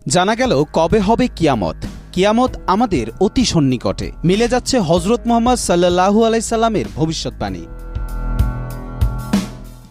জানা গেল কবে হবে কিয়ামত। কিয়ামত আমাদের অতি সন্নিকটে, মিলে যাচ্ছে হযরত মুহাম্মদ সাল্লাল্লাহু আলাইহি সাল্লামের ভবিষ্যৎবাণী।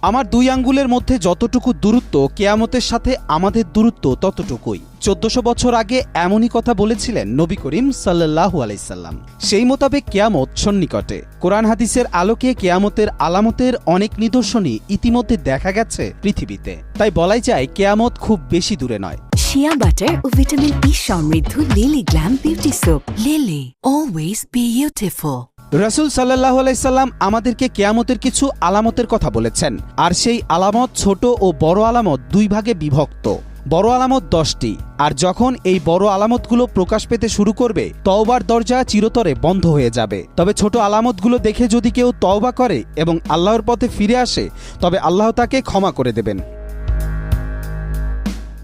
আমার দুই আঙ্গুলের মধ্যে যতটুকু দূরত্ব, কিয়ামতের সাথে আমাদের দূরত্ব ততটুকুই। 1400 বছর আগে এমনই কথা বলেছিলেন নবী করিম সাল্লাল্লাহু আলাইহি সাল্লাম। সেই মোতাবেক কিয়ামত সন্নিকটে। কোরআন হাদিসের আলোকে কিয়ামতের আলামতের অনেক নিদর্শনই ইতিমধ্যে দেখা গেছে পৃথিবীতে। তাই বলাই যায় কিয়ামত খুব বেশি দূরে নয়। শিয়া বাটার ও ভিটামিন ই সমৃদ্ধ lily glam beauty soap. Lily, always beautiful. রাসূল সাল্লাল্লাহু আলাইহি সাল্লাম আমাদেরকে কিয়ামতের কিছু আলামতের কথা বলেছেন, আর সেই আলামত ছোট ও বড় আলামত দুই ভাগে বিভক্ত। বড় আলামত 10টি, আর যখন এই বড় আলামতগুলো প্রকাশ পেতে শুরু করবে, তওবার দরজা চিরতরে বন্ধ হয়ে যাবে। তবে ছোট আলামতগুলো দেখে যদি কেউ তওবা করে এবং আল্লাহর পথে ফিরে আসে, তবে আল্লাহ তাকে ক্ষমা করে দেবেন।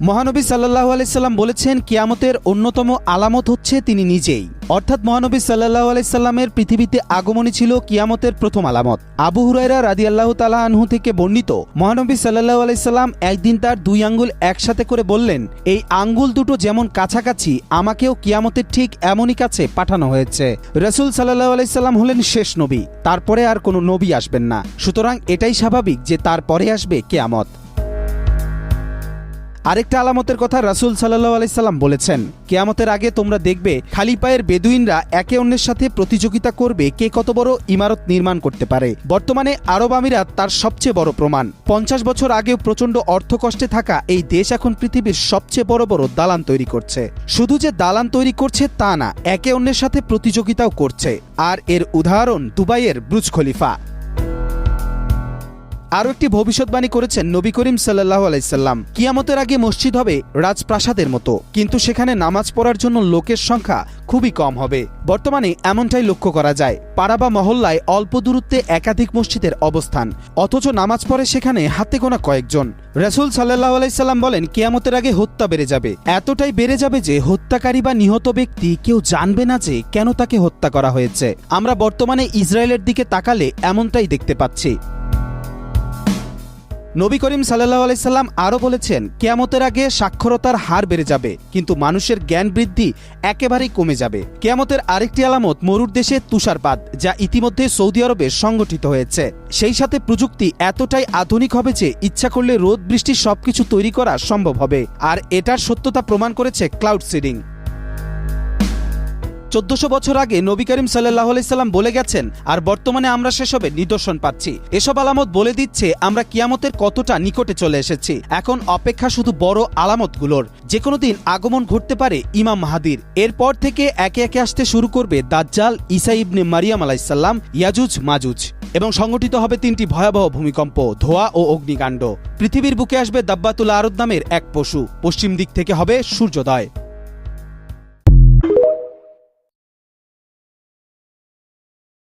মহানবী সাল্লাল্লাহু আলাইহি সাল্লাম বলেছেন, কিয়ামতের অন্যতম আলামত হচ্ছে তিনি নিজেই, অর্থাৎ মহানবী সাল্লাল্লাহু আলাইহি সাল্লামের পৃথিবীতে আগমনই ছিল কিয়ামতের প্রথম আলামত। আবু হুরায়রা রাদিয়াল্লাহু তাআলা আনহু থেকে বর্ণিত, মহানবী সাল্লাল্লাহু আলাইহি সাল্লাম একদিন তার দুই আঙ্গুল একসাথে করে বললেন, এই আঙ্গুল দুটো যেমন কাছাকাছি, আমাকেও কিয়ামতের ঠিক এমনই কাছে পাঠানো হয়েছে। রাসূল সাল্লাল্লাহু আলাইহি সাল্লাম হলেন শেষ নবী, তারপরে আর কোনো নবী আসবেন না, সুতরাং এটাই স্বাভাবিক যে তারপরে আসবে কিয়ামত। আরেকটা আলামতের কথা রাসূল সাল্লাল্লাহু আলাইহি সাল্লাম বলেছেন, কিয়ামতের আগে তোমরা দেখবে খালি পায়ের বেদুইনরা একে অন্যের সাথে প্রতিযোগিতা করবে কে কত বড় ইমারত নির্মাণ করতে পারে। বর্তমানে আরব আমিরাত তার সবচেয়ে বড় প্রমাণ। 50 বছর আগেও প্রচণ্ড অর্থকষ্টে থাকা এই দেশ এখন পৃথিবীর সবচেয়ে বড় বড় দালান তৈরি করছে। শুধু যে দালান তৈরি করছে তা না, একে অন্যের সাথে প্রতিযোগিতাও করছে। আর এর উদাহরণ দুবাইয়ের বুর্জ খলিফা। আরও একটি ভবিষ্যৎবাণী করেছেন নবী করিম সাল্লাল্লাহু আলাইহি সাল্লাম, কিয়ামতের আগে মসজিদ হবে রাজপ্রাসাদের মতো, কিন্তু সেখানে নামাজ পড়ার জন্য লোকের সংখ্যা খুবই কম হবে। বর্তমানে এমনটাই লক্ষ্য করা যায়। পাড়া বা মহল্লায় অল্প দূরত্বে একাধিক মসজিদের অবস্থান, অথচ নামাজ পড়ে সেখানে হাতে গোনা কয়েকজন। রাসূল সাল্লাল্লাহু আলাইহি সাল্লাম বলেন, কিয়ামতের আগে হত্যা বেড়ে যাবে, এতটাই বেড়ে যাবে যে হত্যাকারী বা নিহত ব্যক্তি কেউ জানবে না যে কেন তাকে হত্যা করা হয়েছে। আমরা বর্তমানে ইসরায়েলের দিকে তাকালে এমনটাই দেখতে পাচ্ছি। নবী করিম সাল্লাল্লাহু আলাইহি সাল্লাম আরও বলেছেন, কিয়ামতের আগে সাক্ষরতার হার বেড়ে যাবে, কিন্তু মানুষের জ্ঞান বৃদ্ধি একেবারেই কমে যাবে। কিয়ামতের আরেকটি আলামত মরুর দেশে তুষারপাত, যা ইতিমধ্যে সৌদি আরবে সংগঠিত হয়েছে। সেই সাথে প্রযুক্তি এতটাই আধুনিক হবে যে ইচ্ছা করলে রোদ বৃষ্টি সবকিছু তৈরি করা সম্ভব হবে। আর এটার সত্যতা প্রমাণ করেছে ক্লাউড সিডিং। 1400 বছর আগে নবী করিম সাল্লাল্লাহু আলাইহি সাল্লাম বলে গেছেন, আর বর্তমানে আমরা সেসবের নিদর্শন পাচ্ছি। এসব আলামত বলে দিচ্ছে আমরা কিয়ামতের কতটা নিকটে চলে এসেছি। এখন অপেক্ষা শুধু বড় আলামতগুলোর। যে কোনো দিন আগমন ঘটতে পারে ইমাম মাহদির। এরপর থেকে একে একে আসতে শুরু করবে দাজ্জাল, ঈসা ইবনে মারিয়াম আলাইহিস সালাম, ইয়াজুজ মাজুজ, এবং সংগঠিত হবে 3টি ভয়াবহ ভূমিকম্প, ধোঁয়া ও অগ্নিকাণ্ড। পৃথিবীর বুকে আসবে দাব্বাতুল আরদ নামের এক পশু। পশ্চিম দিক থেকে হবে সূর্যোদয়।